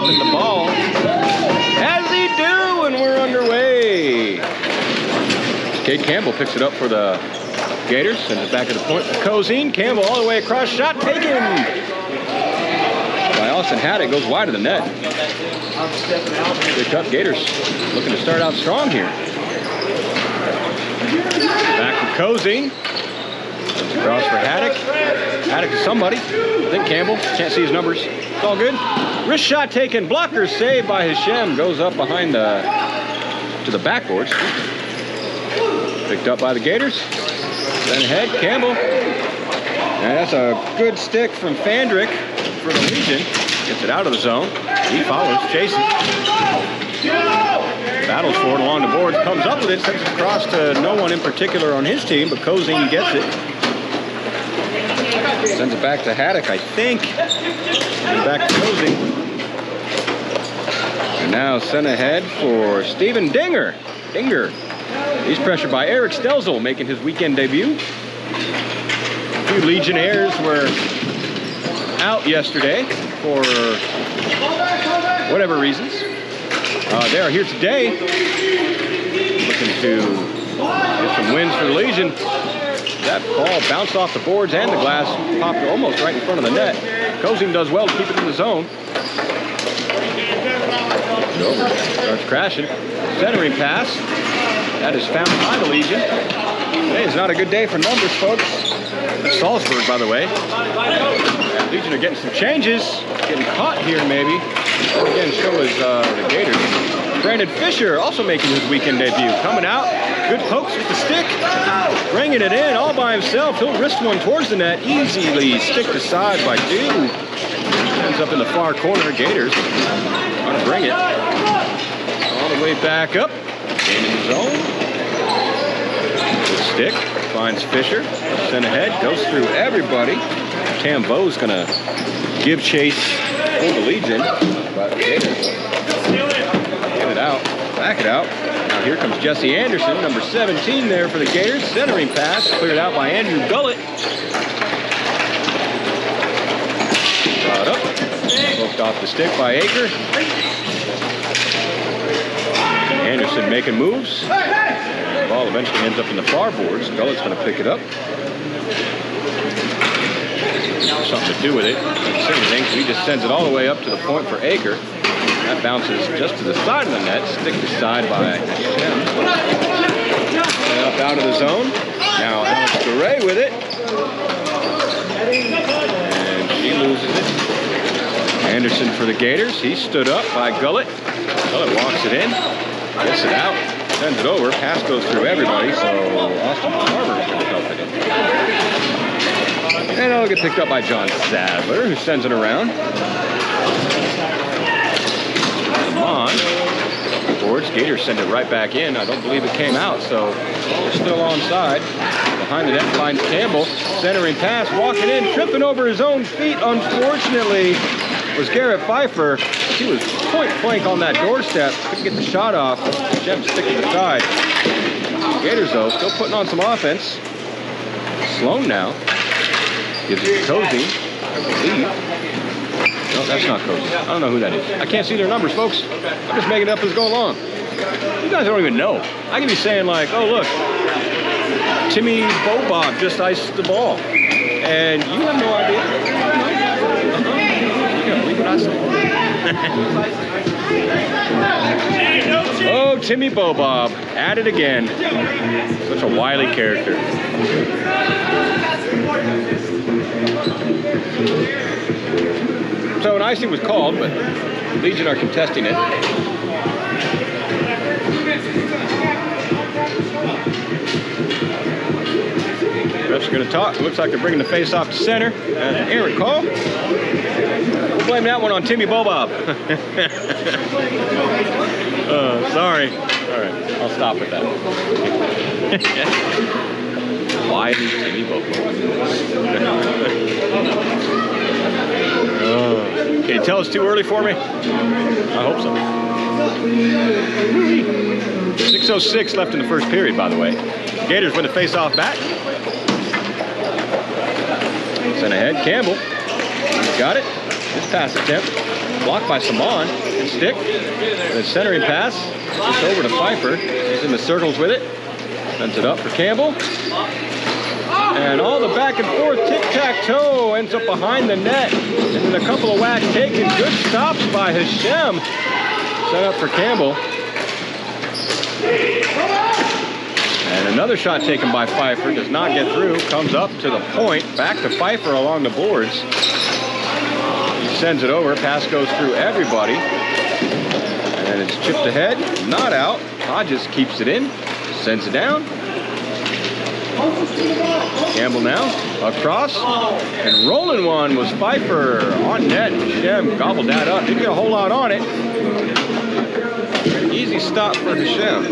dropping the ball. As he do, and we're underway. Cade Campbell picks it up for the Gators, sends it back at the point for Cozine. Campbell all the way across, shot taken by Austin Haddock, goes wide of the net. Picked up Gators, looking to start out strong here. Back to Cozine. Across for Haddock. Haddock to somebody. I think Campbell. Can't see his numbers. It's all good. Wrist shot taken. Blocker saved by Hashem. Goes up behind to the backboards. Picked up by the Gators. Then ahead, Campbell. And that's a good stick from Fandrick for the Legion. Gets it out of the zone. He follows, chases. Battles for it along the boards. Comes up with it, sends it across to no one in particular on his team, but Cozine gets it. Sends it back to Haddock, I think. And back to Cozine. And now sent ahead for Steven Dinger. He's pressured by Eric Stelzel, making his weekend debut. A few Legionnaires were out yesterday for whatever reasons. They are here today, looking to get some wins for the Legion. That ball bounced off the boards and the glass, popped almost right in front of the net. Cozine does well to keep it in the zone. Starts crashing. Centering pass. That is found by the Legion. Today is not a good day for numbers, folks. That's Salzburg, by the way. Legion are getting some changes. Getting caught here, maybe. And again, so is the Gators. Brandon Fisher also making his weekend debut. Coming out. Good pokes with the stick. Bringing it in all by himself. He'll wrist one towards the net. Easily stick to side by Dew. Ends up in the far corner. Gators want to bring it. All the way back up. Game in the zone. Good stick. Finds Fisher. Sent ahead. Goes through everybody. Tambo's going to give chase for the Legion. But Gators get it out. Back it out. Now here comes Jesse Anderson, number 17 there for the Gators. Centering pass. Cleared out by Andrew Gullett. Brought up. Poked off the stick by Aker. Anderson making moves. The ball eventually ends up in the far boards. Gullett's going to pick it up. Something to do with it. Doesn't say anything, so he just sends it all the way up to the point for Aker. That bounces just to the side of the net. Stick to side by Hashem. And up out of the zone. Now Alex Duray with it. And she loses it. Anderson for the Gators. He stood up by Gullett. Gullett walks it in. Gets it out. Sends it over. Pass goes through everybody, so Austin Farmer is going to help it in. And it'll get picked up by John Sadler, who sends it around. Come on. Boards. Gators send it right back in. I don't believe it came out, so they're still onside. Behind the net finds Campbell. Centering pass. Walking in. Tripping over his own feet, unfortunately, was Garrett Pfeiffer. He was point blank on that doorstep. Couldn't get the shot off. Jem sticking aside. Gators, though, still putting on some offense. Sloan now. Gives it to Cozine, I believe. No, that's not Cozine. I don't know who that is. I can't see their numbers, folks. I'm just making it up as I go along. You guys don't even know. I can be saying like, oh, look, Timmy Bobob just iced the ball. And you have no idea. You can't believe what I say. Oh, Timmy Bobob, at it again. Such a wily character. So an icing was called, but Legion are contesting it. Refs are going to talk. It looks like they're bringing the face off to center. An errant call. We'll blame that one on Timmy Bobob. Sorry. All right, I'll stop with that. Why is Timmy Bobob? Can you tell it's too early for me? I hope so. 6:06 left in the first period, by the way. Gators win the face-off back. Sent ahead, Campbell. Got it. His pass attempt. Blocked by Saman. Good stick. The centering pass. Just over to Pfeiffer. He's in the circles with it. Sends it up for Campbell. And all the back and forth tic-tac-toe ends up behind the net. And then a couple of whacks taken. Good stops by Hashem. Set up for Campbell. And another shot taken by Pfeiffer. Does not get through. Comes up to the point. Back to Pfeiffer along the boards. He sends it over. Pass goes through everybody. And it's chipped ahead. Not out. Hodges keeps it in. Sends it down. Campbell now, across, and rolling one was Pfeiffer on net. Hashem gobbled that up. Didn't get a whole lot on it. Easy stop for Hashem.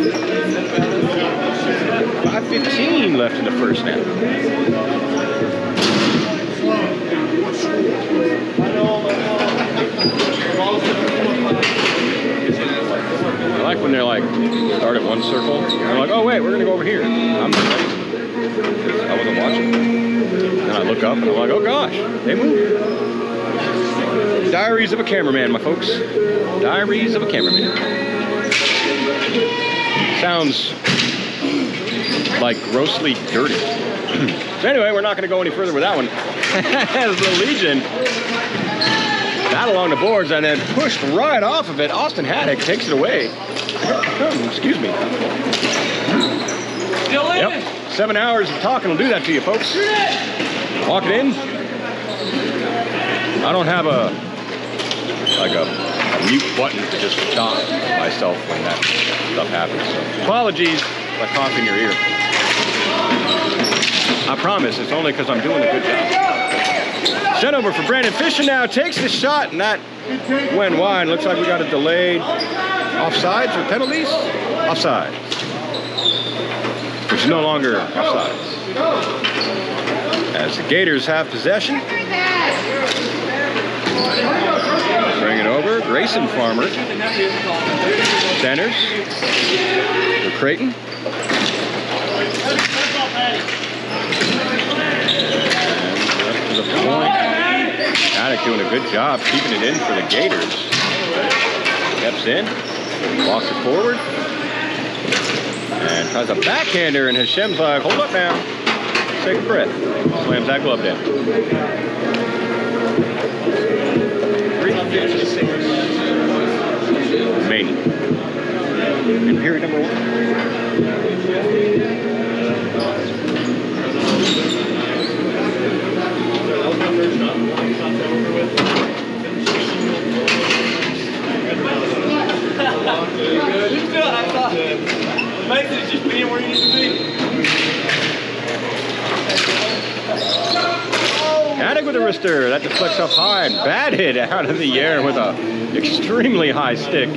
5:15 left in the first now. I like when they're like, start at one circle. They're like, oh wait, we're gonna go over here. I'm not ready. I wasn't watching. And I look up and I'm like, oh gosh, they moved. Diaries of a cameraman, my folks. Diaries of a cameraman. Sounds like grossly dirty. So anyway, we're not going to go any further with that one. As the Legion battle along the boards and then pushed right off of it. Austin Haddock takes it away. Excuse me. Still in. Yep. 7 hours of talking will do that to you, folks. Walk it in. I don't have a mute button to just stop myself when that stuff happens. So apologies if I cough in your ear. I promise it's only because I'm doing a good job. Sent over for Brandon Fisher now. Takes the shot and that went wide. Looks like we got a delayed offsides or penalties. Offsides. Which is no longer offsides. As the Gators have possession. Bring it over. Grayson Farmer. Centers. For Creighton. And up to the point. Haddock doing a good job keeping it in for the Gators. Steps in. Walks it forward. And tries a backhander, and Hashem's like, hold up now. Take a breath. Slams that glove down. 3:56. Remaining. In period number 1. Basically, it's just being where you need to be. Haddock with a wrister. That deflects up high and batted out of the air with a extremely high stick.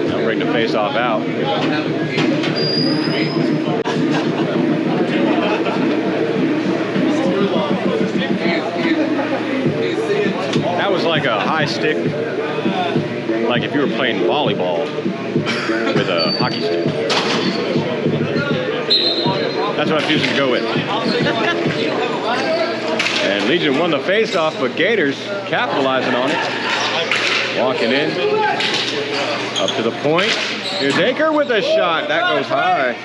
Now bring the face-off out. That was like a high stick. Like if you were playing volleyball with a hockey stick. That's what I'm choosing to go with. And Legion won the face-off, but Gators capitalizing on it. Walking in. Up to the point. Here's Aker with a shot. That goes high.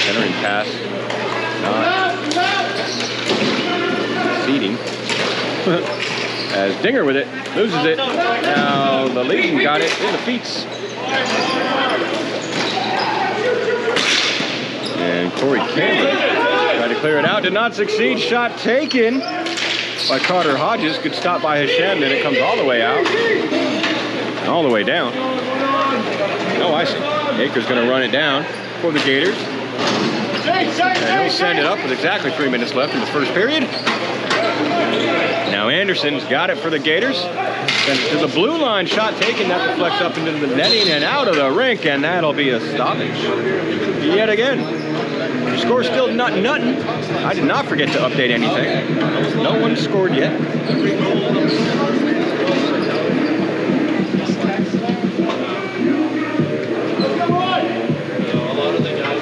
Centering pass. Not seating. As Dinger with it, loses it. Now the Legion got it in the feet. And Corey Cameron tried to clear it out, did not succeed. Shot taken by Carter Hodges. Good stop by Hashem, then it comes all the way out. And all the way down. Oh, I see. Aker's gonna run it down for the Gators. And he'll send it up with exactly 3 minutes left in the first period. Now Anderson's got it for the Gators. Sends it to the blue line. Shot taken. That deflects up into the netting and out of the rink. And that'll be a stoppage yet again. The score's still nothing. I did not forget to update anything. No one scored yet. A lot of the guys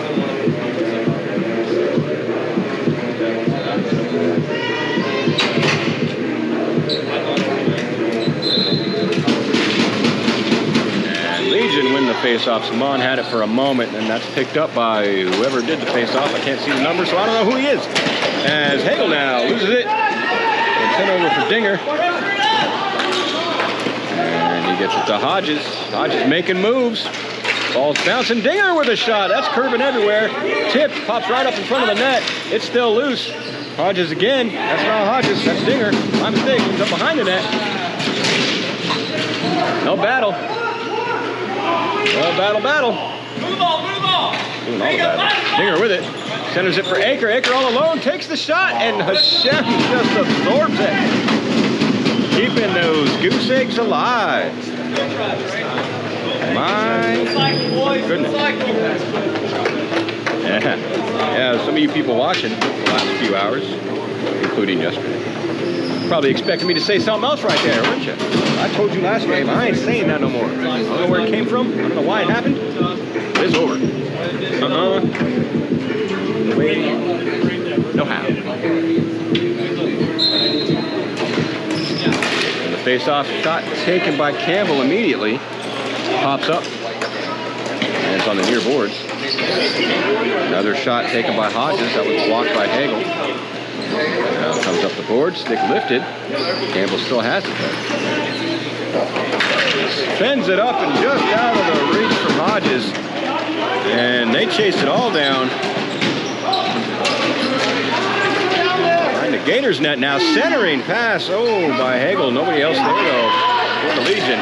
faceoff. Simon had it for a moment, and that's picked up by whoever did the faceoff. I can't see the number, so I don't know who he is. As Hagel now loses it and sent over for Dinger. And he gets it to Hodges. Hodges making moves. Ball's bouncing. Dinger with a shot. That's curving everywhere. Tipped, pops right up in front of the net. It's still loose. Hodges again. That's not Hodges. That's Dinger. My mistake. He's up behind the net. No battle. No battle. Move the ball. Doing all the battle. Dinger with it. Centers it for Aker. Aker all alone. Takes the shot. And Hashem just absorbs it. Keeping those goose eggs alive. My goodness. Yeah, some of you people watching the last few hours, including yesterday, probably expected me to say something else right there, weren't you? I told you last game, I ain't saying that no more. I don't know where it came from. I don't know why it happened. It's over. No how. And the face-off shot taken by Campbell immediately. Pops up, and it's on the near boards. Another shot taken by Hodges. That was blocked by Hagel. Now it comes up the board, stick lifted. Campbell still has it though. Spins it up and just out of the reach from Hodges. And they chase it all down. Behind the Gators net now, centering pass. Oh, by Hagel. Nobody else there though. For the Legion.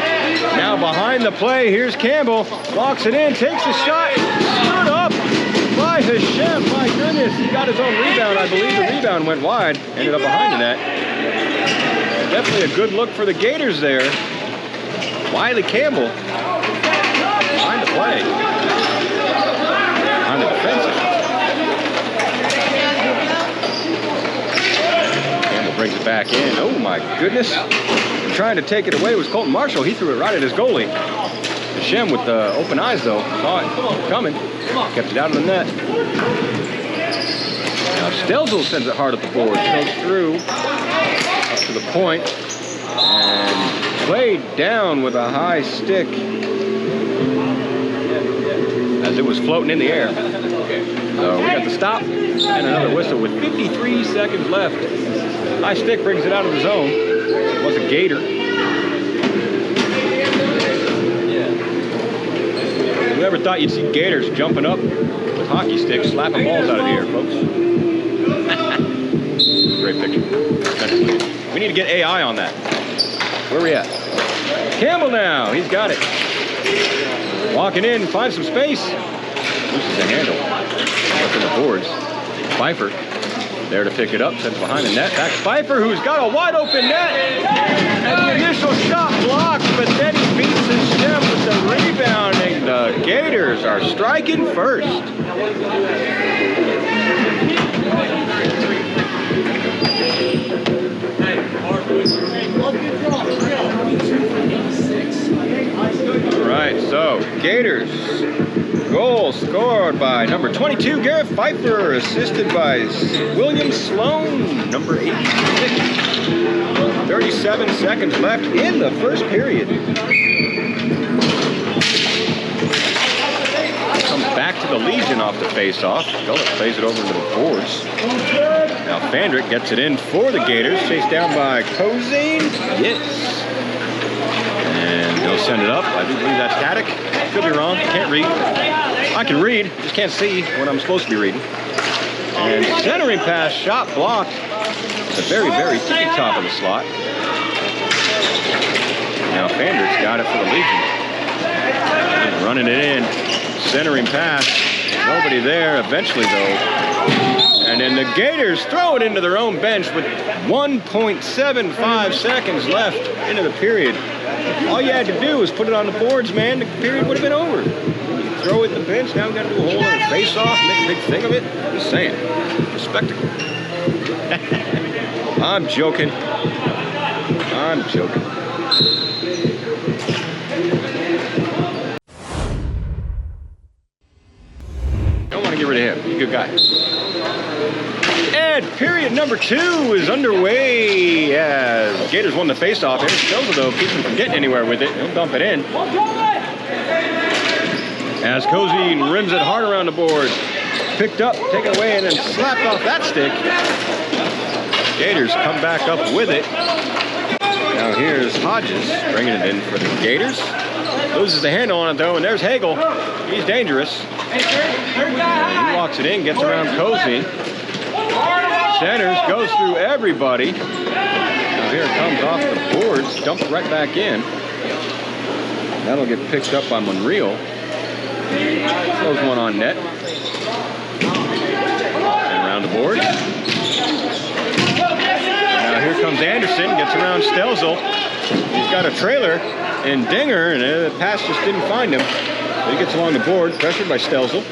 Now behind the play, here's Campbell. Locks it in, takes a shot. Stood up by Hashem. My goodness, he got his own rebound. I believe the rebound went wide. Ended up behind the net. Definitely a good look for the Gators there. Wiley Campbell. Behind the play. Behind the defensive. Campbell brings it back in. Oh my goodness. Trying to take it away was Colton Marshall. He threw it right at his goalie. Hashem with the open eyes though. Saw it coming. Kept it out of the net. Now Stelzel sends it hard at the board. Goes through up to the point. And played down with a high stick. As it was floating in the air. So we got the stop and another whistle with 53 seconds left. High stick brings it out of the zone. It was a Gator. Whoever thought you'd see Gators jumping up with hockey sticks, slapping balls out of the air, folks. Great picture. We need to get AI on that. Where are we at? Campbell now. He's got it. Walking in, finds some space. Loses the handle. Up in the boards. Pfeiffer. There to pick it up, sends behind the net. Back Pfeiffer, who's got a wide open net. And the initial shot blocked, but then he beats his Hashem with the rebounding. The Gators are striking first. All right, so Gators. Goal scored by number 22, Garrett Pfeiffer, assisted by William Sloan, number 86. 37 seconds left in the first period. Comes back to the Legion off the face-off. Gullet plays it over to the boards. Now Fandrick gets it in for the Gators, chased down by Kozane. Yes. And they'll send it up. I do believe that's Haddock. Could be wrong. Can't read. I can read, just can't see what I'm supposed to be reading. And centering pass, shot blocked. At the very, very tippy top of the slot. Now Fandrick's got it for the Legion. Running it in. Centering pass. Nobody there eventually, though. And then the Gators throw it into their own bench with 1.75 seconds left into the period. All you had to do was put it on the boards, man. The period would have been over. Throw it in the bench. Now we got to do a whole other face-off, make a big thing of it. Just saying. It's a spectacle. I'm joking. I'm joking. Don't want to get rid of him. He's a good guy. And period number 2 is underway as Gators won the face-off. Eric Stelzel, though, keeps him from getting anywhere with it. He'll dump it in. As Cozy rims it hard around the board. Picked up, taken away, and then slapped off that stick. Gators come back up with it. Now here's Hodges bringing it in for the Gators. Loses the handle on it though, and there's Hagel. He's dangerous. He walks it in, gets around Cozy. Centers, goes through everybody. Now here it comes off the boards, dumped right back in. That'll get picked up by Monreal. Throws one on net. And around the board. Now here comes Anderson, gets around Stelzel. He's got a trailer and Dinger, and the pass just didn't find him. So he gets along the board, pressured by Stelzel.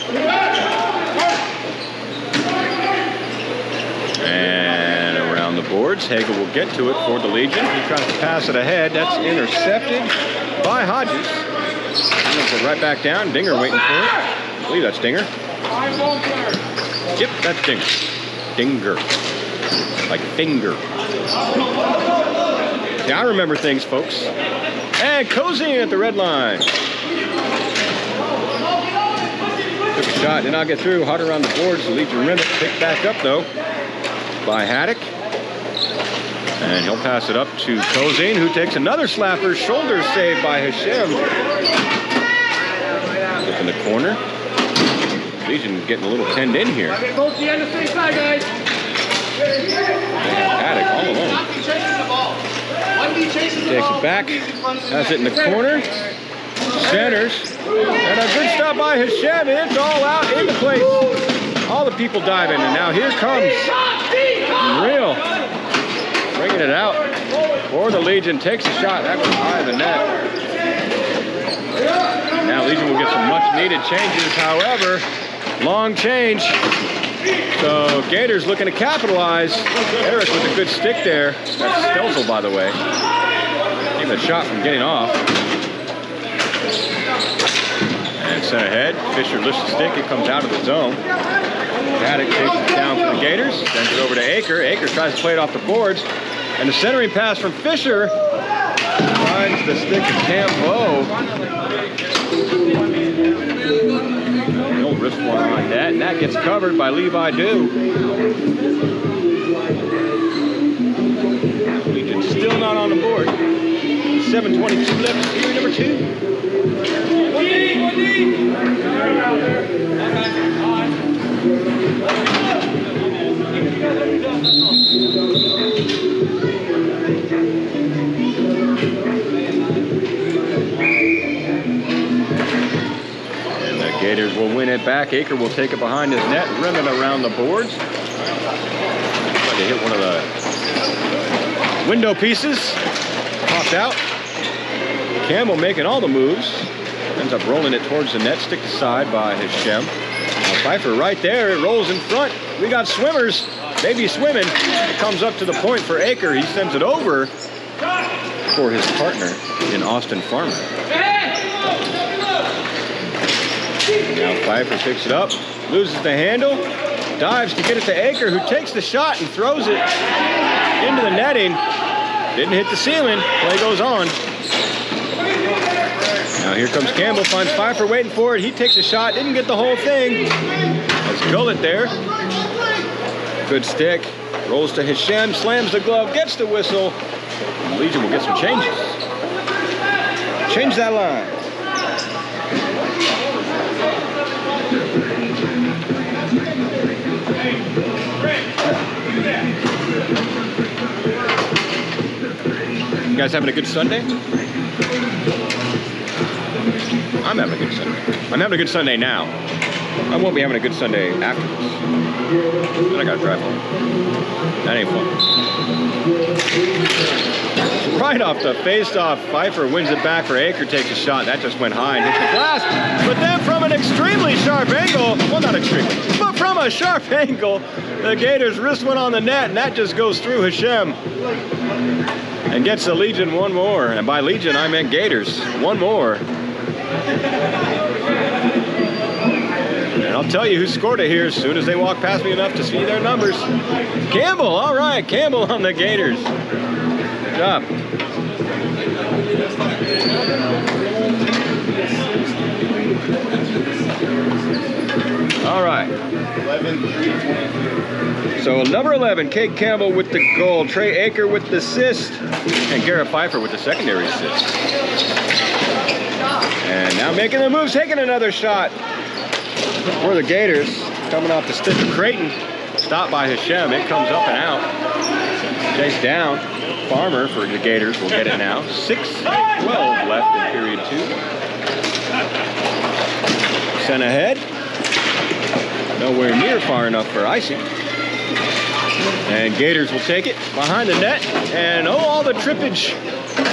And around the boards, Hagel will get to it for the Legion. He tries to pass it ahead. That's intercepted by Hodges. Put right back down. Dinger waiting for it. I believe that's Dinger. Yep, that's Dinger. Dinger. Like finger. Yeah, I remember things, folks. And Cozy at the red line. Took a shot, did not get through. Hard around the boards. The Legion rim it. Picked back up, though, by Haddock. And he'll pass it up to Cozy, who takes another slapper. Shoulder save by Hashem. Look in the corner. Legion getting a little penned in here. They have Haddock all alone. Takes it back. Has it in the corner. Centers. And a good stop by Hashem. It's all out into place. All the people diving. And now here comes Real. Bringing it out for the Legion. Takes a shot. That was high of the net. Now Legion will get some much needed changes. However, long change. So Gators looking to capitalize. Eric with a good stick there. That's Stelzel, by the way. Even a shot from getting off. And sent ahead. Fisher lifts the stick. It comes out of the zone. Haddock takes it down for the Gators. Sends it over to Aker. Aker tries to play it off the boards. And the centering pass from Fisher finds the stick of Campo. He'll wrist one on that, and that gets covered by Levi Dew. Legion still not on the board. 7:22 left, period number 2. And the Gators will win it back. Aker will take it behind his net, rim it around the boards. Tried to hit one of the window pieces. Popped out. Campbell making all the moves. Ends up rolling it towards the net, stick aside by Hashem. Now Pfeiffer right there, it rolls in front. We got swimmers, maybe swimming. It comes up to the point for Aker. He sends it over for his partner in Austin Farmer. Now Pfeiffer picks it up, loses the handle, dives to get it to Aker, who takes the shot and throws it into the netting. Didn't hit the ceiling, play goes on. Now here comes Campbell, finds Pfeiffer waiting for it. He takes a shot, didn't get the whole thing. That's Gullet there. Good stick, rolls to Hashem, slams the glove, gets the whistle. And Legion will get some changes. Change that line. You guys having a good Sunday? I'm having a good Sunday. I'm having a good Sunday now. I won't be having a good Sunday after this. Then I gotta drive home. That ain't fun. Right off the face-off, Pfeiffer wins it back for Aker, takes a shot. That just went high and hit the glass. But then from an extremely sharp angle, well, not extremely, but from a sharp angle, the Gators wrist one on the net, and that just goes through Hashem. And gets the Legion one more. And by Legion, I meant Gators. One more. And I'll tell you who scored it here as soon as they walk past me enough to see their numbers. Campbell, all right. Campbell on the Gators. Good job. All right. So number 11, Kate Campbell with the goal, Trey Aker with the assist, and Garrett Pfeiffer with the secondary assist. And now making the move, taking another shot for the Gators. Coming off the stick of Creighton. Stopped by Hashem. It comes up and out. Chased down. Farmer for the Gators will get it now. 6:12 left in period 2. Sent ahead. Nowhere near far enough for icing. And Gators will take it behind the net. And oh, all the trippage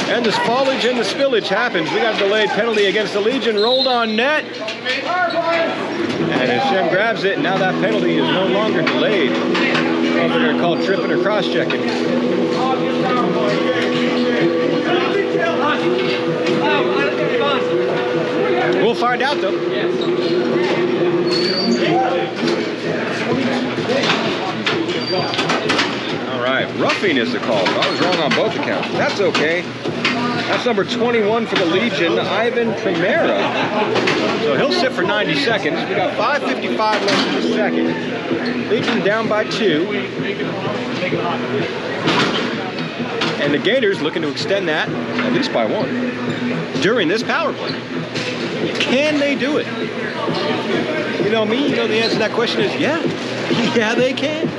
and the foliage and the spillage happens. We got a delayed penalty against the Legion. Rolled on net. And Hashem grabs it. And now that penalty is no longer delayed. I don't know if they're going to call tripping or cross-checking. We'll find out, though. All right, roughing is the call. I was wrong on both accounts. That's okay. That's number 21 for the Legion, Ivan Primera. So he'll sit for 90 seconds. We got 5:55 left in the second. Legion down by 2. And the Gators looking to extend that at least by 1 during this power play. Can they do it? You know me, you know the answer to that question is yeah. Yeah, they can.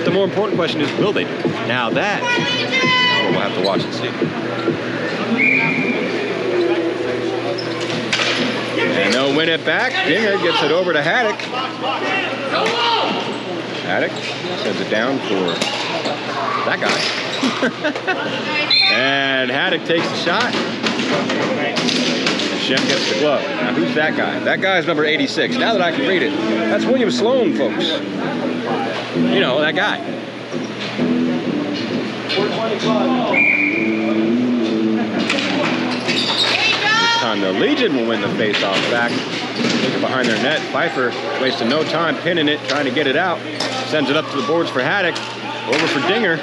The more important question is, will they do it? Now that, well, we'll have to watch and see. And they'll win it back. Dinger gets it over to Haddock. Haddock sends it down for that guy. And Haddock takes the shot. Shem gets the glove. Now, who's that guy? That guy's number 86. Now that I can read it, that's William Sloan, folks. You know, that guy. This time the Legion will win the face-off back. Take it behind their net. Pfeiffer wasting no time pinning it, trying to get it out. Sends it up to the boards for Haddock. Over for Dinger.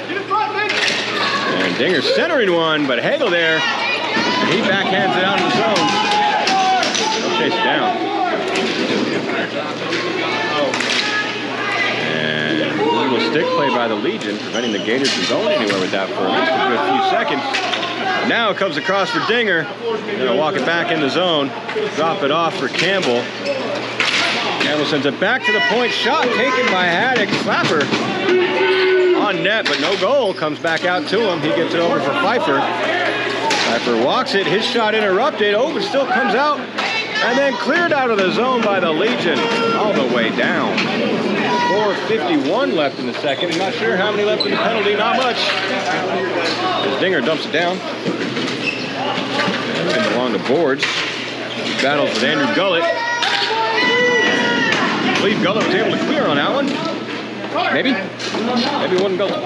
And Dinger centering one, but Hagel there. And he backhands it out in the zone. He'll chase it down. And little stick play by the Legion, preventing the Gators from going anywhere with that for at least a good few seconds. Now it comes across for Dinger. Gonna walk it back in the zone. Drop it off for Campbell. Campbell sends it back to the point. Shot taken by Haddock. Slapper on net, but no goal. Comes back out to him. He gets it over for Pfeiffer. Pfeiffer walks it. His shot interrupted. Oh, but still comes out. And then cleared out of the zone by the Legion. All the way down. 4:51 left in the second. I'm not sure how many left in the penalty. Not much. As Dinger dumps it down. And along the boards. He battles with Andrew Gullett. I believe Gullett was able to clear on that one. Maybe? Maybe it wasn't Gullett.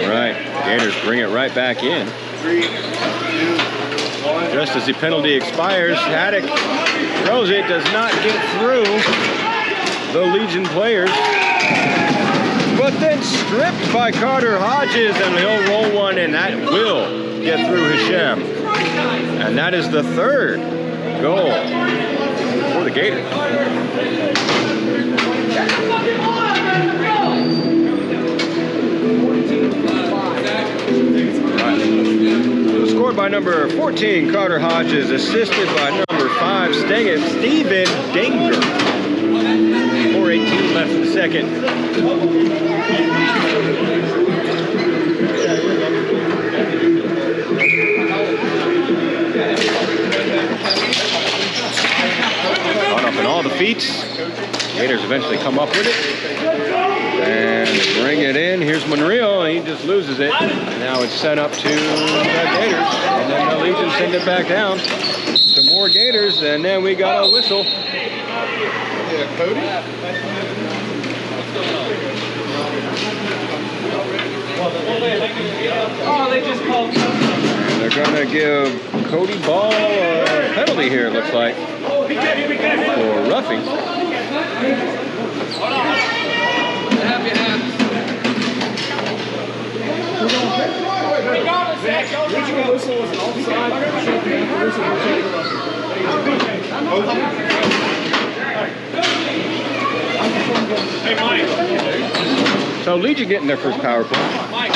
All right. Gators bring it right back in. 3, 2, 1. Just as the penalty expires, Haddock throws it, does not get through the Legion players. But then stripped by Carter Hodges, and he'll roll one, and that will get through Hashem. And that is the 3rd goal for the Gators. Scored by number 14, Carter Hodges, assisted by number 5, Steven Dinger. 4:18 left in the second. Caught up in all the feats. Gators eventually come up with it. And bring it in. Here's Monreal. He just loses it. Now it's sent up to the Gators. And then the Legion send it back down to more Gators. And then we got a whistle. Yeah, Cody? Oh, they just called. And they're going to give Cody Ball a penalty here, it looks like, for roughing. Original whistle was an offside. Hey, Mike. So Legion getting their first power play. Mike.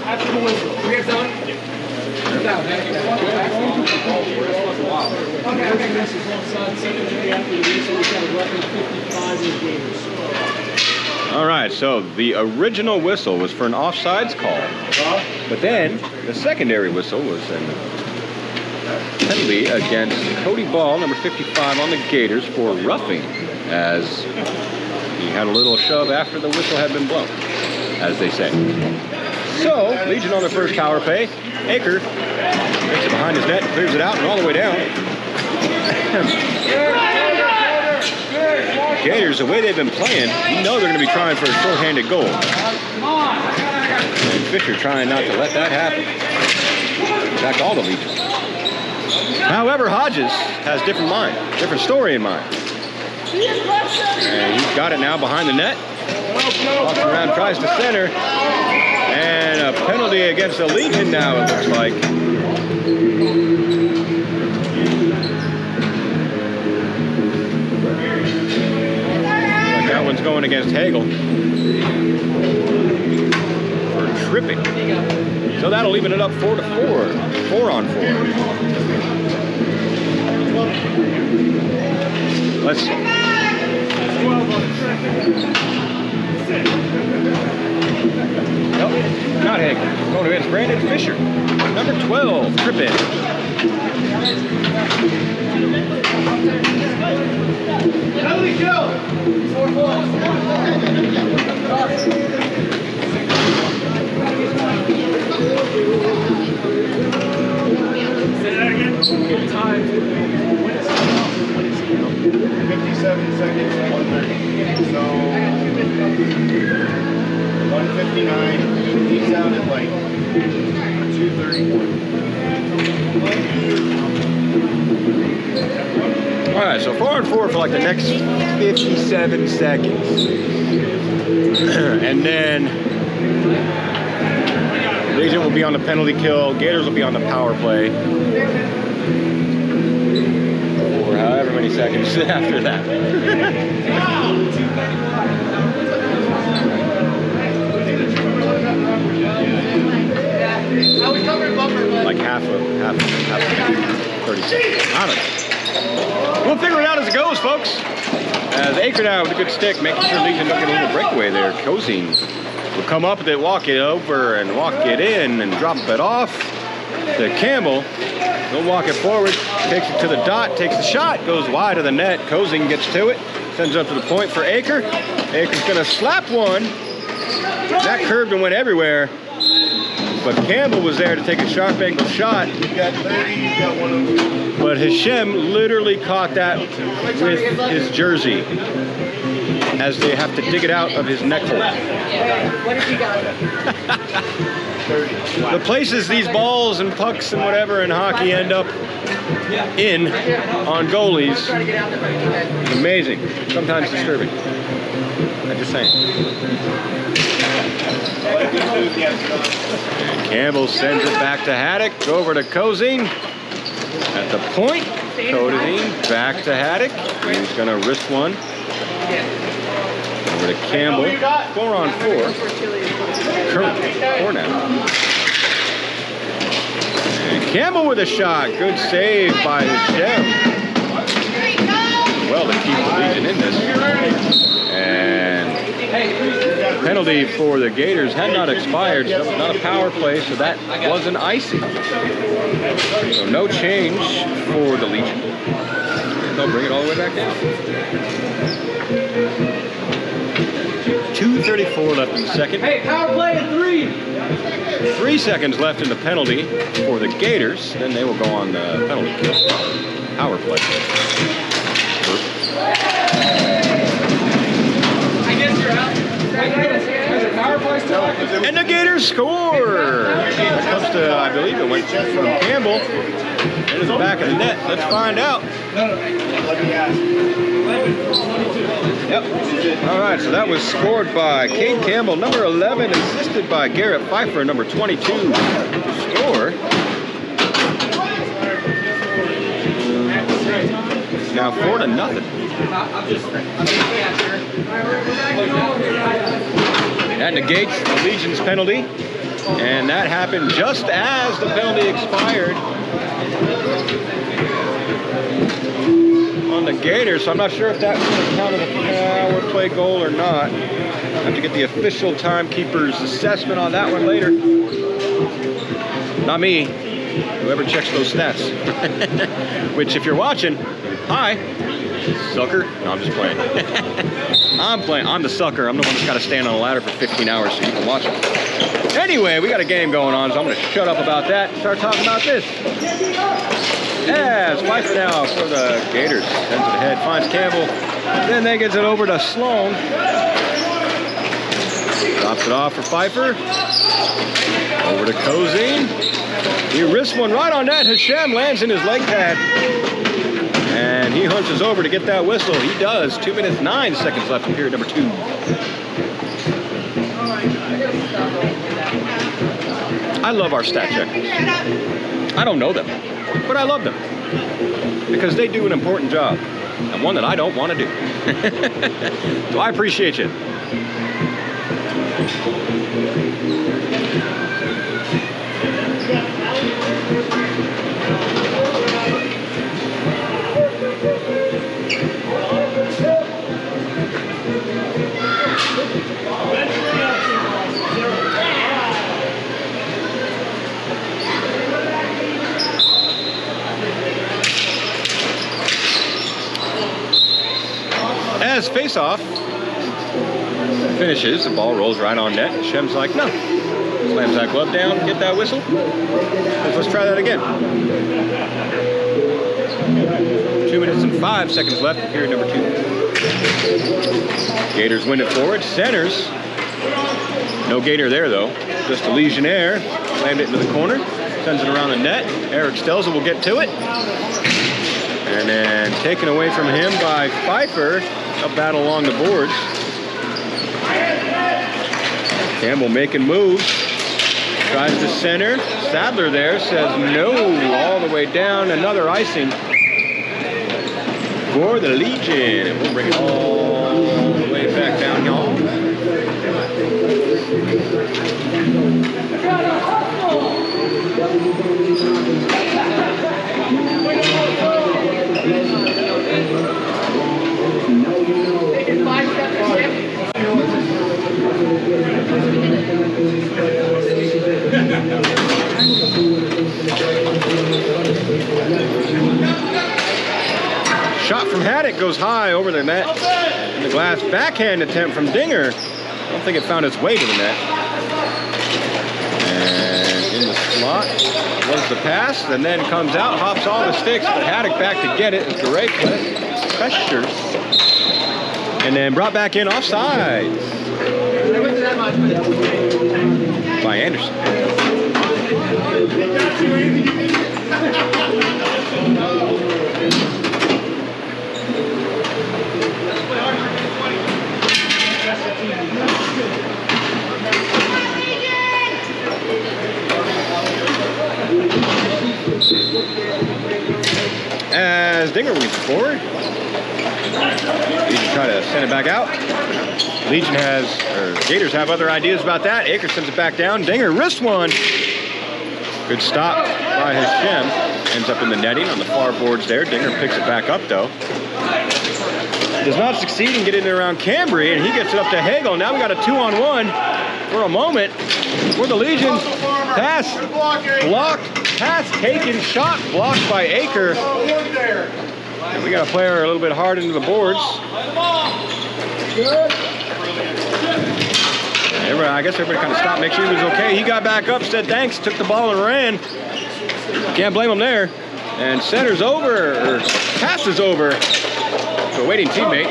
After the whistle. We get done? All right, so the original whistle was for an offsides call, but then the secondary whistle was a penalty against Cody Ball, number 55 on the Gators, for roughing, as he had a little shove after the whistle had been blown, as they say. So, Legion on their first power play. Aker takes it behind his net, clears it out, and all the way down. Gators, the way they've been playing, you know they're going to be trying for a shorthanded goal. And Fisher trying not to let that happen. In fact, all the Legion. However, Hodges has different story in mind. And he's got it now behind the net. Walks around, tries to center. And a penalty against the Legion now, it looks like. That one's going against Hagel for tripping. So that'll even it up 4-4. 4-on-4. Let's see. Nope, not Hagel. Going against Brandon Fisher. Number 12, tripping. How do we go? 4-4. Say that again. Time. 57 seconds, 130. So 159. He sounded like 231. All right, so 4-on-4 for like the next 57 seconds. And then Legion will be on the penalty kill. Gators will be on the power play. For however many seconds after that. Like half a 30 seconds. I don't know. We'll figure it out as it goes, folks. As Aker now with a good stick, making sure Legion don't get a little breakaway there. Cozine will come up with it, walk it over, and walk it in, and drop it off to Campbell. He'll walk it forward, takes it to the dot, takes the shot, goes wide of the net. Cozine gets to it, sends it up to the point for Aker. Aker's gonna slap one. That curved and went everywhere. But Campbell was there to take a sharp angle shot. He's got 30, he's got one of them. But Hashem literally caught that with his jersey as they have to dig it out of his neck hole. What have you got? 30. The places these balls and pucks and whatever in hockey end up in on goalies is amazing. Sometimes disturbing. I'm just saying. And Campbell sends it back to Haddock, over to Cozine. At the point, Cozine back to Haddock. He's going to wrist one. Over to Campbell. 4-on-4. Currently 4 now. And Campbell with a shot. Good save by Hashem. Well, to keep the Legion in this. And penalty for the Gators had not expired, so that was not a power play, so that was an icing. So no change for the Legion. And they'll bring it all the way back down. 2:34 left in the second. Hey, power play at 3. 3 seconds left in the penalty for the Gators. Then they will go on the penalty kill. Power play. I guess you're out. There's a power play still. And the Gators score! That comes to, I believe it went from Campbell into the back of the net. Let's find out. Let me ask. Yep. All right, so that was scored by Cade Campbell, number 11, assisted by Garrett Pfeiffer, number 22, to score. 1-0. That negates the Legion's penalty. And that happened just as the penalty expired on the Gators. So I'm not sure if that counted a power play goal or not. I have to get the official timekeeper's assessment on that one later. Not me. Whoever checks those stats. Which, if you're watching, hi, sucker. No, I'm just playing. I'm playing. I'm the sucker. I'm the one that's got to stand on a ladder for 15 hours so you can watch it. Anyway, we got a game going on, so I'm going to shut up about that and start talking about this. As Pfeiffer now for the Gators. Sends it ahead, finds Campbell. Then they gets it over to Sloan. Drops it off for Pfeiffer. Over to Cozine. He risks one right on that. Hashem lands in his leg pad. And he hunches over to get that whistle. He does. 2 minutes, 9 seconds left in period number 2. I love our stat checkers. I don't know them, but I love them because they do an important job and one that I don't want to do. So I appreciate you. As face-off finishes, the ball rolls right on net. Shem's like, no. Slams that glove down, get that whistle. Let's try that again. 2 minutes and 5 seconds left in period number 2. Gators win it forward. Centers. No Gator there, though. Just a Legionnaire. Slammed it into the corner. Sends it around the net. Eric Stelza will get to it. And then taken away from him by Pfeiffer. A battle along the boards. Campbell making moves. Tries to center. Sadler there says no. All the way down. Another icing for the Legion. And we'll bring it all the way back down, y'all. Shot from Haddock goes high over the net. And the glass backhand attempt from Dinger. I don't think it found its way to the net. And in the slot was the pass, and then comes out, hops all the sticks, but Haddock back to get it. It's great pressure. And then brought back in offside by Anderson. As Dinger moves forward, Legion try to send it back out. Legion has, or Gators have other ideas about that. Akers sends it back down. Dinger wrists one. Good stop by Hashem. Ends up in the netting on the far boards there. Dinger picks it back up though. Does not succeed in getting it around Cambry, and he gets it up to Hagel. Now we got a 2-on-1 for a moment for the Legion. Pass blocked. Pass taken, shot blocked by Aker. And we got a player a little bit hard into the boards. I guess everybody kind of stopped, make sure he was okay. He got back up, said thanks, took the ball and ran. Can't blame him there. And centers over, or passes over to a waiting teammate.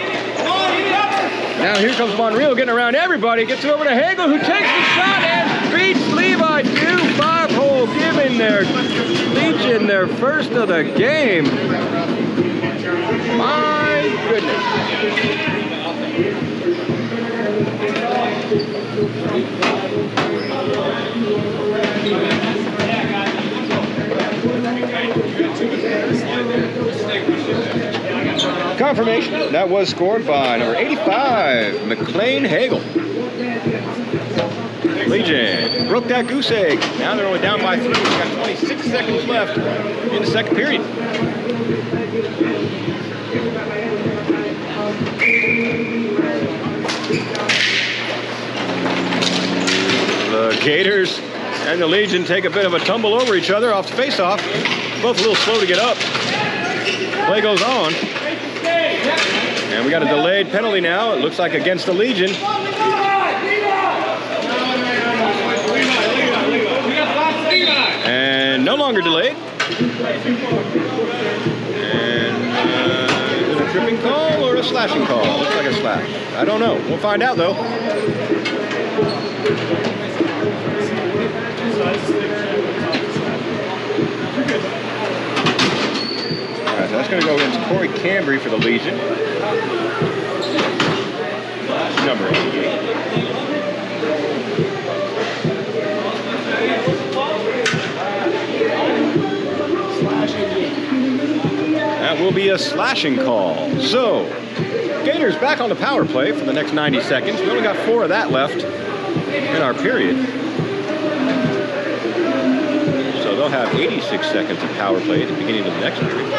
Now here comes Monreal getting around everybody. Gets it over to Hagel, who takes the shot and beats Levi 2-5-hole, giving their Legion their first of the game. My goodness. confirmation. That was scored by number 85, McLean Hagel. Legion broke that goose egg. Now they're only down by 3. We've got 26 seconds left in the second period. The Gators and the Legion take a bit of a tumble over each other off the face-off. Both a little slow to get up. Play goes on. And we got a delayed penalty now. It looks like against the Legion. And no longer delayed. And is it a tripping call or a slashing call? Looks like a slash. I don't know. We'll find out though. Alright, so that's going to go against Corey Cambry for the Legion. Number 88. That will be a slashing call. So, Gators back on the power play for the next 90 seconds. We only got 4 of that left in our period. So they'll have 86 seconds of power play at the beginning of the next period.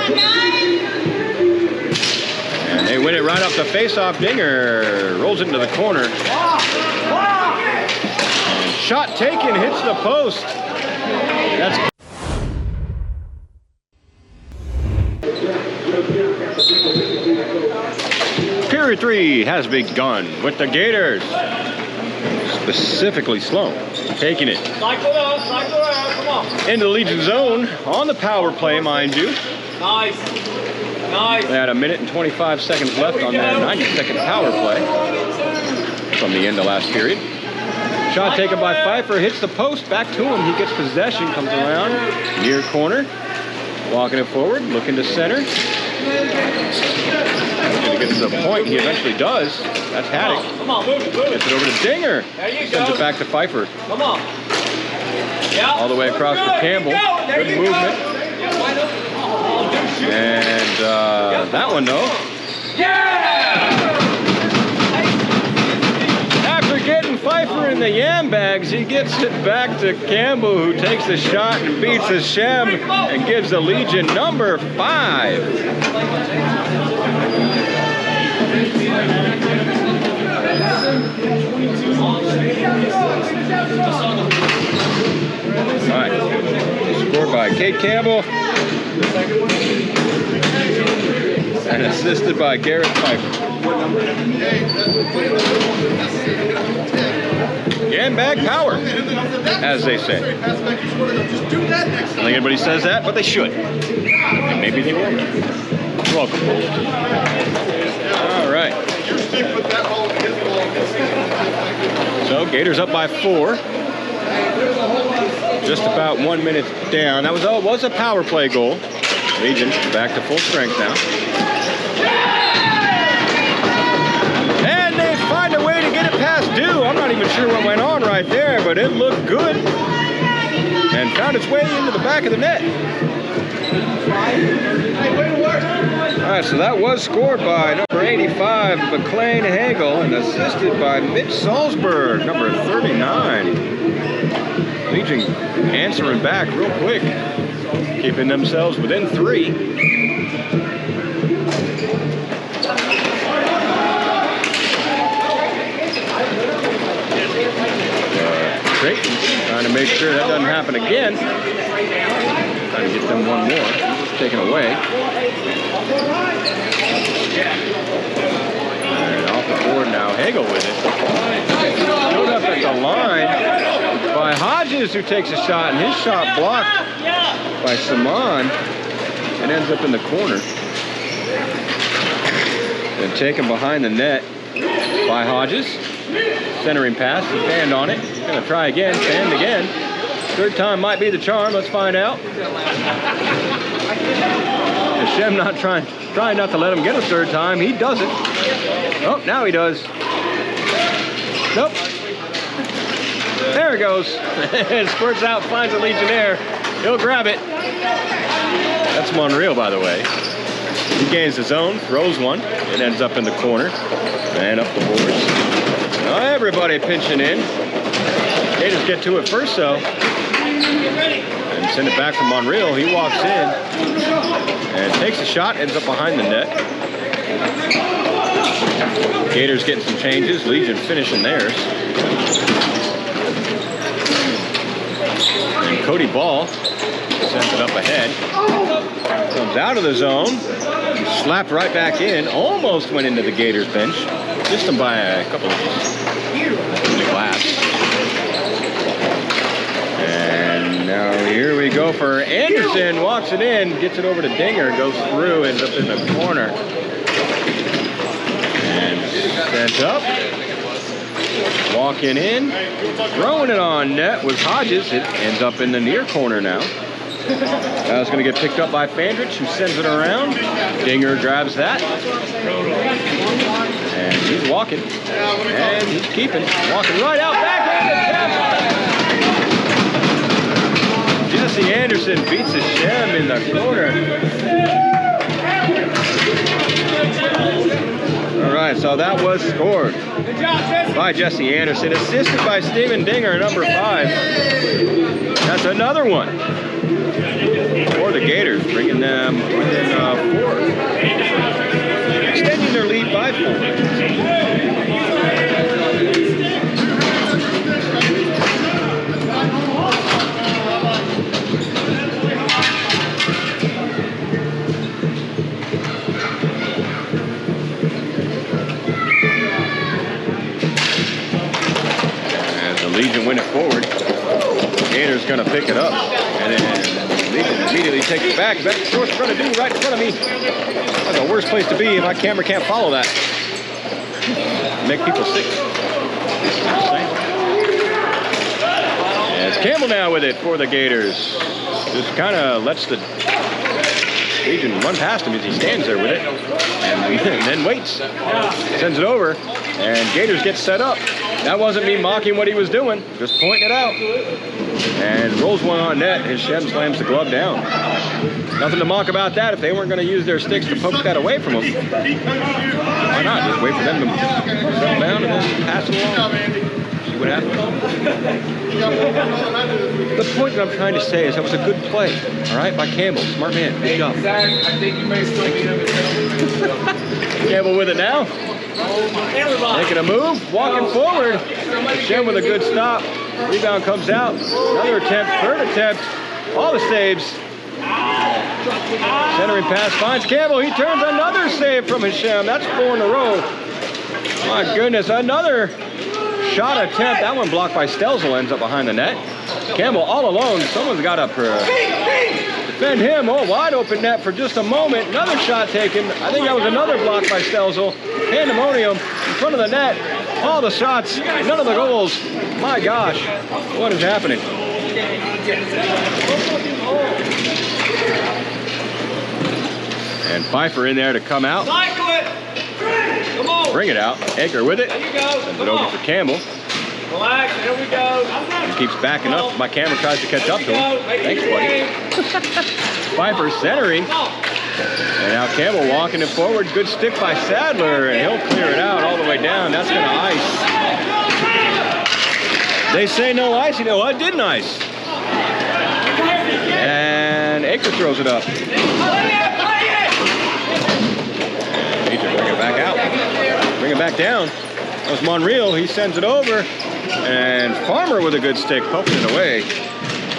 And they win it right off the face-off. Dinger rolls into the corner. And shot taken, hits the post. That's Period 3 has begun with the Gators, specifically Sloan, taking it into the Legion zone on the power play, mind you. Nice. They had 1 minute and 25 seconds left on their 90-second power play from the end of last period. Shot taken by Pfeiffer, hits the post, back to him. He gets possession, comes around, near corner, walking it forward, looking to center. Looking to get to the point, he eventually does. That's Haddock. Come on, move it. Gets it over to Dinger. There you Sends go. it back to Pfeiffer. Come on. Yeah. All the way across for Campbell. Good movement. And that one, though. Yeah! After getting Pfeiffer in the yam bags, he gets it back to Campbell, who takes the shot and beats the Shem and gives the Legion number 5. All right, scored by Kate Campbell and assisted by Garrett Pfeiffer. Yam bag power, as they say. I don't think anybody says that, but they should. And maybe they will. You're welcome. All right. So Gators up by 4. Just about 1 minute down. That was a power play goal. Legion back to full strength now. And they find a way to get it past Dew. I'm not even sure what went on right there, but it looked good. And found its way into the back of the net. All right, so that was scored by number 85, McLean Hagel, and assisted by Mitch Salzberg, number 39. Legion answering back real quick, keeping themselves within 3. Creighton trying to make sure that doesn't happen again. Trying to get them one more. Taken away. And off the board now, Hagel with it. Showed up at the line by Hodges, who takes a shot, and his shot blocked by Saman and ends up in the corner. And taken behind the net by Hodges. Centering pass, he fanned on it. Gonna try again, fanned again. Third time might be the charm, let's find out. Hashem not trying not to let him get a third time. He doesn't. Oh, now he does. Nope. There it goes. It squirts out, finds a Legionnaire. He'll grab it. That's Monreal, by the way. He gains the zone, throws one, and ends up in the corner. And up the boards. Now everybody pinching in. Gators get to it first, though. And send it back from Monreal. He walks in and takes a shot, ends up behind the net. Gators getting some changes. Legion finishing theirs. And Cody Ball sends it up ahead. Comes out of the zone. Slapped right back in. Almost went into the Gators bench. Missed him by a couple inches in the glass. And now here we go for Anderson. Walks it in. Gets it over to Dinger. Goes through. Ends up in the corner. And sent up. Walking in. Throwing it on net was Hodges. It ends up in the near corner now. It's going to get picked up by Fandrich, who sends it around. Dinger grabs that. And he's walking. And he's keeping. Walking right out. Backhand attempt. Jesse Anderson beats a Shem in the corner. All right, so that was scored by Jesse Anderson. Assisted by Steven Dinger, number 5. That's another one for the Gators, bringing them within 4. Extending their lead by 4. As the Legion win it forward, Gators going to pick it up. And then Legion immediately takes it back. Back to short front of me, right in front of me. That's the worst place to be if my camera can't follow that. Make people sick. And it's Campbell now with it for the Gators. Just kind of lets the Legion run past him as he stands there with it. And then waits. Sends it over. And Gators get set up. That wasn't me mocking what he was doing. Just pointing it out. And rolls one on net. His Shem slams the glove down. Nothing to mock about that. If they weren't going to use their sticks to poke that away from them, why not? Just wait for them to settle down and then pass it along. See what happens. The point that I'm trying to say is that was a good play. All right, by Campbell. Smart man. Good job. Zach, I think you may still be able to tell. Campbell with it now. Making a move, walking forward. Shem with a good stop. Rebound comes out. Another attempt, third attempt. All the saves. Centering pass finds Campbell. He turns another save from Hashem. That's 4 in a row. My goodness, another shot attempt. That one blocked by Stelzel, ends up behind the net. Campbell all alone. Someone's got to defend him. Oh, wide open net for just a moment. Another shot taken. I think that was another block by Stelzel. Pandemonium in front of the net. All the shots, none of the goals. My gosh, what is happening? And Pfeiffer in there to come out. Bring it out. Anchor with it. Sends it over for Campbell. Relax, there we go. He keeps backing up. My camera tries to catch up to him. Thanks, buddy. Pfeiffer centering. And now Campbell walking it forward. Good stick by Sadler, and he'll clear it out all the way down. That's going to ice. They say no ice. You know what? Didn't ice. And Aker throws it up. Need to bring it back out. Bring it back down. That was Monreal. He sends it over. And Farmer with a good stick, poking it away.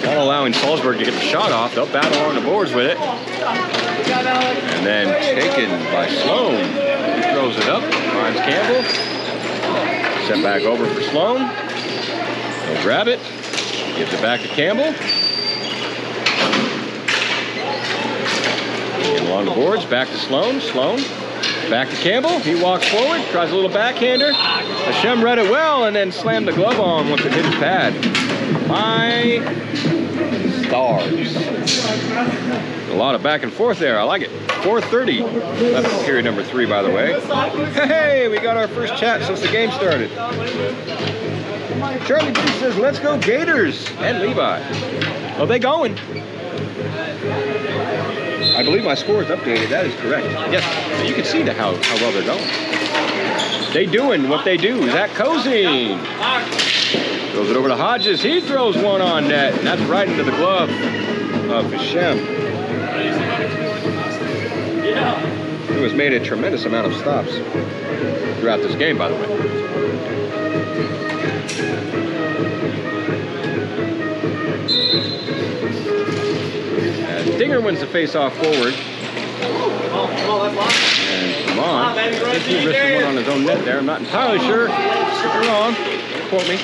Not allowing Salzburg to get the shot off. They'll battle on the boards with it. And then taken by Sloan. He throws it up. Finds Campbell. Sent back over for Sloan. He'll grab it. Gives it back to Campbell. Along the boards. Back to Sloan. Sloan. Back to Campbell. He walks forward. Tries a little backhander. Hashem read it well and then slammed the glove on once it hit his pad. My stars. A lot of back and forth there. I like it. 4:30 left period number 3, by the way. Hey, we got our first chat since the game started. Charlie B says, let's go Gators. And Levi. Are they going? I believe my score is updated. That is correct. Yes, so you can see how well they're going. They doing what they do. Zach Cozine throws it over to Hodges. He throws one on net, and that's right into the glove of Hashem, who has made a tremendous amount of stops throughout this game, by the way. Dinger wins the face-off forward. And come on. I think he risked one on his own net there. I'm not entirely sure. If you're wrong, quote me.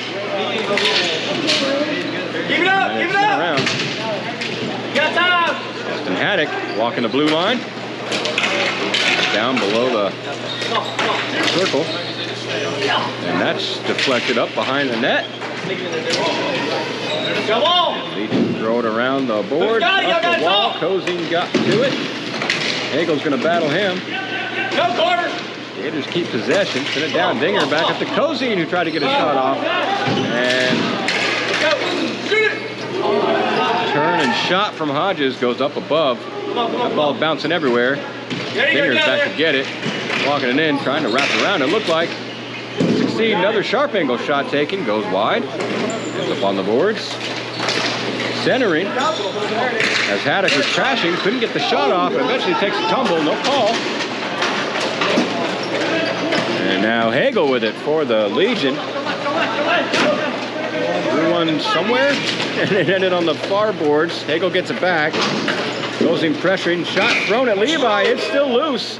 Keep it up! Keep it up! Around. You got time! Justin Haddock walking the blue line. Down below the circle. And that's deflected up behind the net. Come on! Legion throw it around the board, up the wall. Cozine got to it. Hagel's going to battle him. Go, Carter! Gators keep possession. Send it down. Dinger back up to Cozine, who tried to get a shot off. And turn and shot from Hodges goes up above. That ball bouncing everywhere. Dinger's back to get it. Walking it in, trying to wrap it around. It looked like succeed. Another sharp angle shot taken. Goes wide. Ends up on the boards. Centering. As Haddock was crashing, couldn't get the shot off, and eventually takes a tumble. No call. And now Hagel with it for the Legion. Threw one somewhere, and it ended on the far boards. Hagel gets it back. Closing pressuring. Shot thrown at Levi. It's still loose.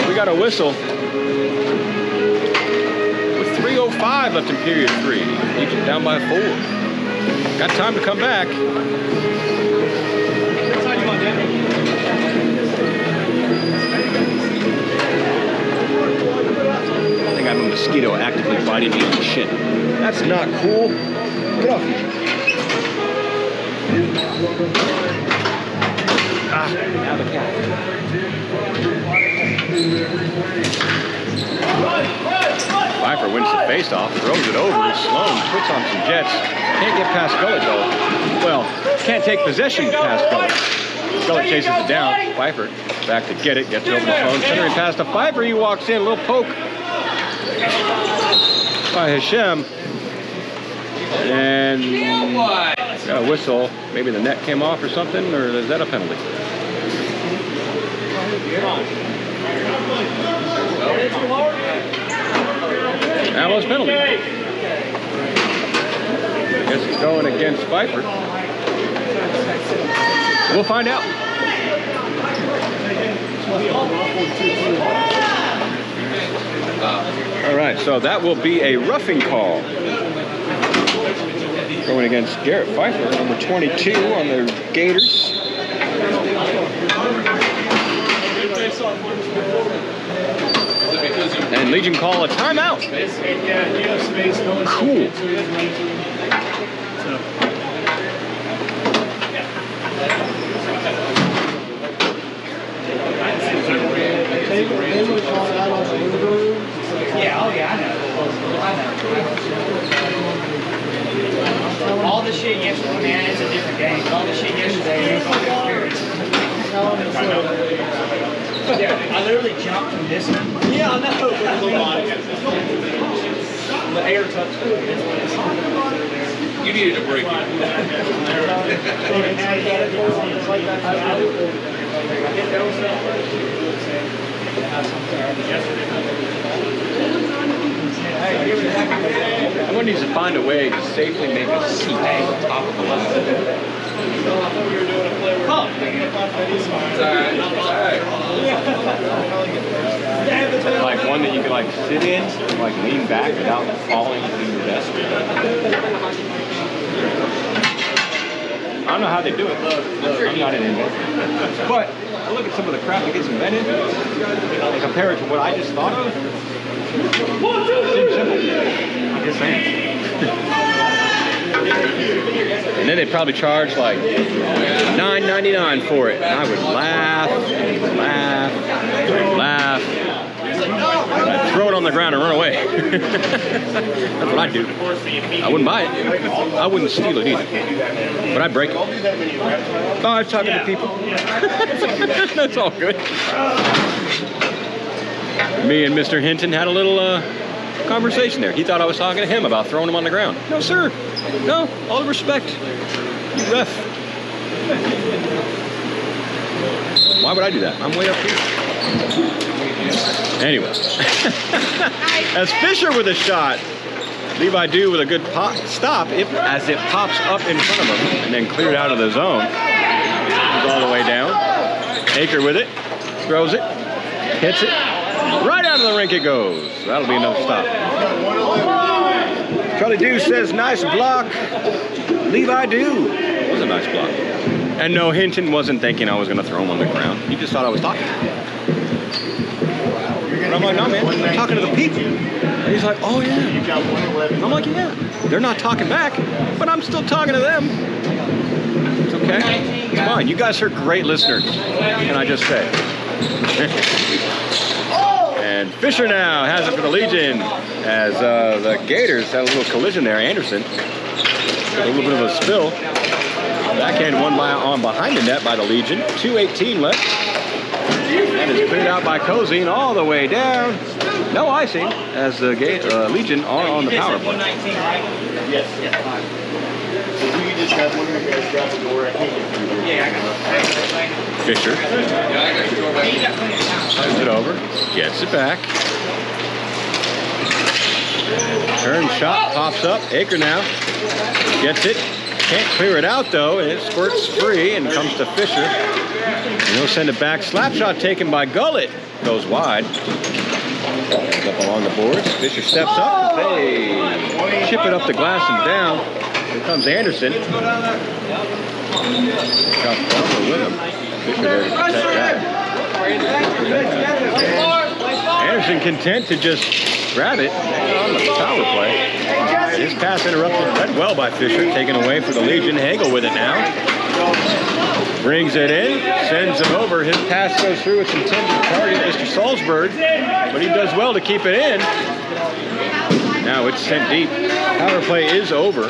We got a whistle. With 3:05 left in period 3. Legion down by 4. Got time to come back. I think I have a mosquito actively biting me on the shin. That's not cool. Get off me. Ah, now the cat. Pfeiffer wins the faceoff, throws it over. Sloan puts on some jets. Can't get past Gullett though. Well, can't take possession past Gullett. Gullett chases it down. Pfeiffer back to get it. Gets it over the phone. Centering pass to Pfeiffer. He walks in. A little poke by Hashem. And got a whistle. Maybe the net came off or something, or is that a penalty? That was penalty. I guess it's going against Pfeiffer. We'll find out. All right, so that will be a roughing call. Going against Garrett Pfeiffer, number 22 on the Gators. And Legion call a timeout. Cool. Yeah, oh yeah, I know. All the shit yesterday, man, it's a different game. All the shit yesterday is I literally jumped from this one. Yeah, I know. The air touched it. You needed a break. Someone needs to find a way to safely make a seat on top of the ladder. Like one that you can like sit in, like lean back without falling to your desk. I don't know how they do it. I'm not an inventor. But I look at some of the crap that gets invented and compare it to what I just thought of. Seems simple. I'm just saying. And then they probably charge like $9.99 for it. And I would laugh and laugh and laugh. I'd throw it on the ground and run away. That's what I'd do. I wouldn't buy it. I wouldn't steal it either. But I'd break it. Oh, I was talking to people. That's all good. Me and Mr. Hinton had a little conversation there. He thought I was talking to him about throwing him on the ground. No, sir. No, all the respect. You ref. Why would I do that? I'm way up here. Anyway. As Fisher with a shot. Levi Dew with a good stop as it pops up in front of him and then cleared out of the zone. Goes all the way down. Aker with it. Throws it. Hits it. Right out of the rink it goes. That'll be another stop. Charlie Dew says, nice block. Levi Dew. It was a nice block. And no, Hinton wasn't thinking I was going to throw him on the ground. He just thought I was talking to him. And I'm like, no, man, I'm talking to the people. And he's like, oh, yeah. And I'm like, yeah. They're not talking back, but I'm still talking to them. It's okay. It's fine. You guys are great listeners. Can I just say? And Fisher now has it for the Legion as the Gators had a little collision there. Anderson, a little bit of a spill. Backhand one on behind the net by the Legion. 2:18 left. And it's cleared out by Cozine all the way down. No icing as the Legion are on the power play. Yes. So you just have one of your guys grab the door. I can't get through here. Fisher. Turns it over. Gets it back. Turn shot pops up. Aker now. Gets it. Can't clear it out though. And it squirts free and comes to Fisher. And he'll send it back. Slap shot taken by Gullett. Goes wide. Up along the boards. Fisher steps up. Hey. Chip it up the glass and down. Here comes Anderson. Got Farmer with him. Fisher there to protect that. Anderson content to just grab it on the power play. His pass interrupted read well by Fisher. Taken away for the Legion. Hagel with it now. Brings it in. Sends it over. His pass goes through its intended target, Mr. Salzberg. But he does well to keep it in. Now it's sent deep. Power play is over.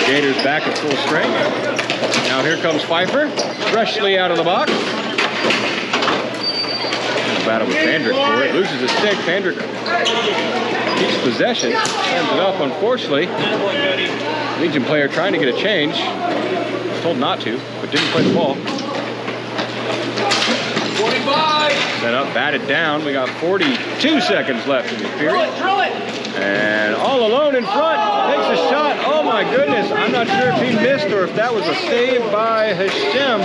Gators back at full strength. Now here comes Pfeiffer, freshly out of the box. Battle with Fandrick for it. Loses a stick. Fandrick keeps possession. Sends it up, unfortunately. Legion player trying to get a change. Was told not to, but didn't play the ball. 45. Set up, batted down. We got 42 seconds left in the period. And all alone in front, takes a shot. Oh my goodness, I'm not sure if he missed or if that was a save by Hashem.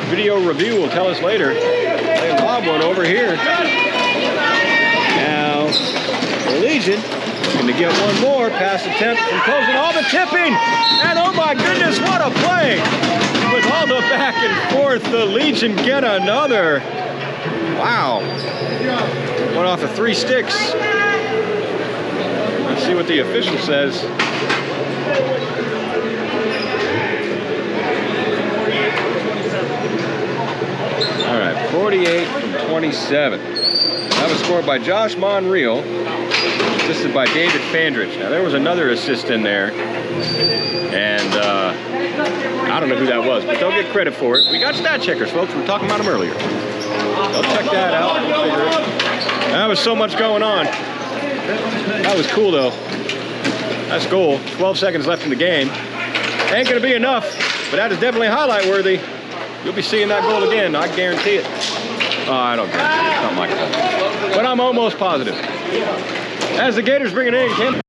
Video review will tell us later. They lob one over here. Now, the Legion looking to get one more. Pass attempt from closing all the tipping. And oh my goodness, what a play. With all the back and forth, the Legion get another. Wow. Went off of 3 sticks. Let's see what the official says. All right, 48 from 27. That was scored by Josh Monreal, assisted by David Fandrich. Now, there was another assist in there, and I don't know who that was, but they'll get credit for it. We got stat checkers, folks. We were talking about them earlier. They'll check that out. We'll figure it. That was so much going on. That was cool, though. That's goal. 12 seconds left in the game. Ain't going to be enough, but that is definitely highlight worthy. You'll be seeing that goal again. I guarantee it. Oh, I don't guarantee it. Something like that. But I'm almost positive. As the Gators bring it in,